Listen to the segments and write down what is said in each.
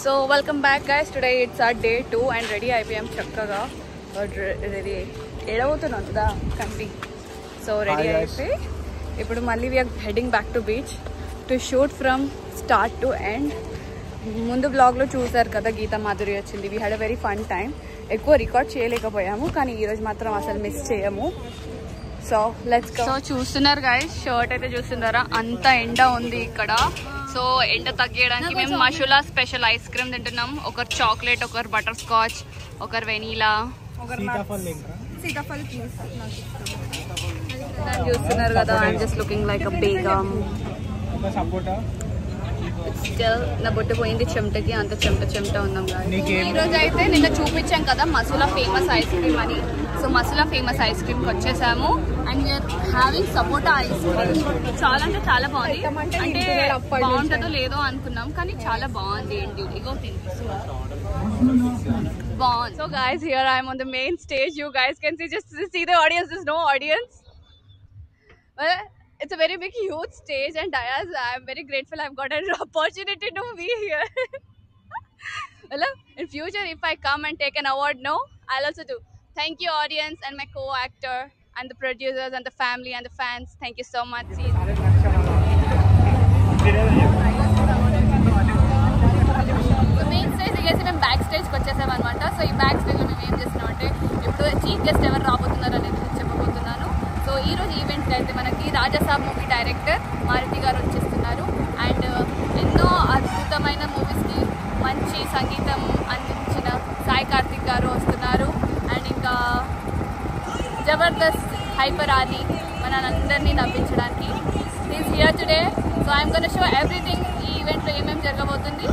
So welcome back guys. Today it's our day 2 and ready IPM chakkaga ready edavutunanda kanti. So ready అయిపోయి ఇప్పుడు మళ్ళీ we are heading back to beach to shoot from start to end. ముందు blog లో చూసారు కదా గీతా మాధురి వచ్చింది. we had a very fun time. ఎక్కువ record చేయలేకపోయాము కానీ ఈ రోజు మాత్రం అసలు మిస్ చేయము. So let's go. సో చూస్తున్నారు గైస్, షర్ట్ అయితే చూస్తున్నారా, అంత ఎండ ఉంది ఇక్కడ. సో ఎండ తగ్గడానికి మేము మషులా స్పెషల్ ఐస్ క్రీమ్ తింటున్నాం. ఒకరు చాక్లెట్, ఒకరు బటర్ స్కాచ్, ఒకరు వెనీలా, చూస్తున్నారు కదా. I'm just looking like a Begum. Still నా బొట్టు పోయింది చెమటకి, అంత చెమట ఉన్నాం కదా. ఈ రోజు అయితే నిన్న చూపించాం కదా మసూలా ఫేమస్ ఐస్ క్రీమ్ అని. So Masula famous ice cream కి వచ్చేసాము and we are having sapota ice cream. చాలా అంటే చాలా బాగుంది. అంటే బాగుంటుందో లేదో అనుకున్నాం కానీ చాలా బాగుంది. ఏంటి ఇగో బాగుంది. So guys here I'm on the main stage. You guys can see the audience. This no audience. It's a very big, huge stage, and I'm very grateful I've got an opportunity to be here. Well, in future, if I come and take an award, no, I'll also do. Thank you, audience, and my co-actor, and the producers, and the family, and the fans. Thank you so much. The main stage, I guess, మేము back స్టేజ్కి వచ్చేసాం అనమాట. So ఈ back స్టేజ్లో మేము ఏం చేస్తున్నాం అంటే ఇప్పుడు చీఫ్ గెస్ట్ ఎవరు రాబోతున్నారు అనేది చెప్పబోతున్నాను. సో ఈ రోజు ఈవెంట్కి అయితే మనకి రాజాసాబ్ మూవీ డైరెక్టర్ మారుతి గారు వచ్చేస్తున్నారు. అండ్ ఎన్నో అద్భుతమైన మూవీస్కి మంచి సంగీతం అందించిన సాయి కార్తిక్ గారు వస్తున్నారు. అండ్ ఇంకా జబర్దస్త్ హైపర్ ఆది మనందరినీ నవ్వించడానికి is here today. So I'm gonna show everything. ఈ ఈవెంట్లో ఏమేమి జరగబోతుంది.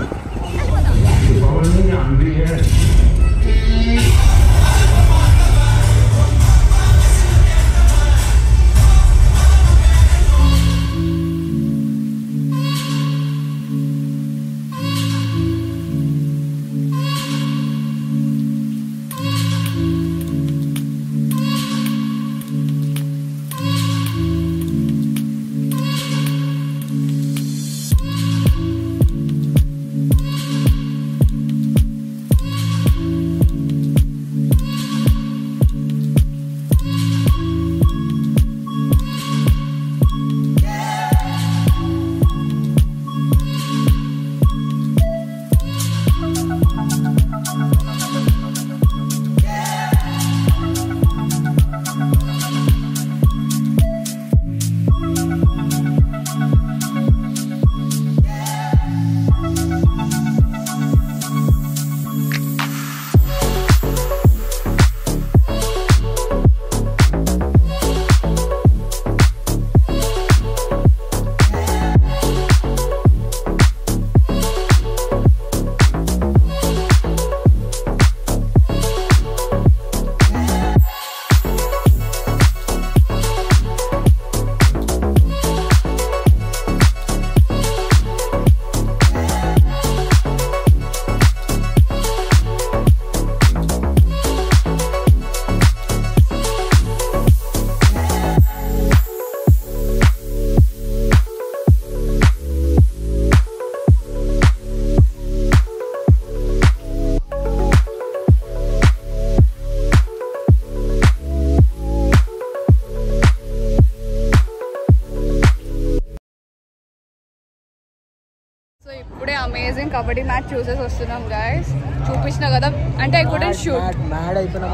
ఇప్పుడే అమేజింగ్ కబడ్డీ మ్యాచ్ చూసేసి వస్తున్నాం గైస్. చూపించిన కదా, అంటే ఐ కుడెంట్ షూట్. మ్యాడ్ అయిపోయినాం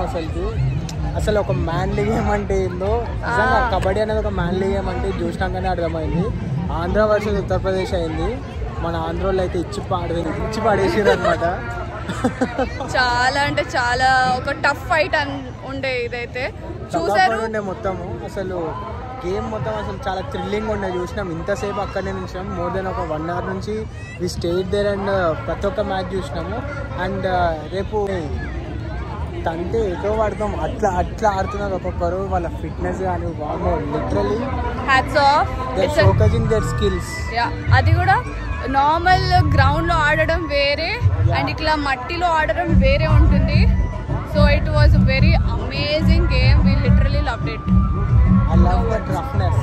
అసలు ఒక మ్యాన్లీ గేమ్ అంటే ఏందో. కబడ్డీ అనేది ఒక మ్యాన్లీ గేమ్ అంటే చూసినాకనే అర్థమైంది. ఆంధ్ర వర్సెస్ ఉత్తరప్రదేశ్ అయింది. మన ఆంధ్రలో అయితే ఇచ్చి పాడేసారు అనమాట. చాలా అంటే చాలా ఒక టఫ్ ఫైట్ ఉండే. ఇదైతే చూసారు ఉండే మొత్తము. అసలు గేమ్ మొత్తం అసలు చాలా థ్రిల్లింగ్ ఉండే. చూసినాం ఇంతసేపు అక్కడనే నిలిచినాం. మోర్ దెన్ ఒక 1 hour నుంచి వి స్టేట్ దేర్ అండ్ ప్రతి ఒక్క మ్యాచ్ చూసినాము. అండ్ రేపు తంటే ఎటో పడతాం అట్లా ఆడుతున్నారు ఒక్కొక్కరు. వాళ్ళ ఫిట్నెస్ కానీ literally hats off. Focusing their skills. అది కూడా నార్మల్ గ్రౌండ్ లో ఆడడం వేరే అండ్ ఇట్లా మట్టిలో ఆడడం వేరే ఉంటుంది. So it was a very amazing game. We literally loved it. I love that roughness.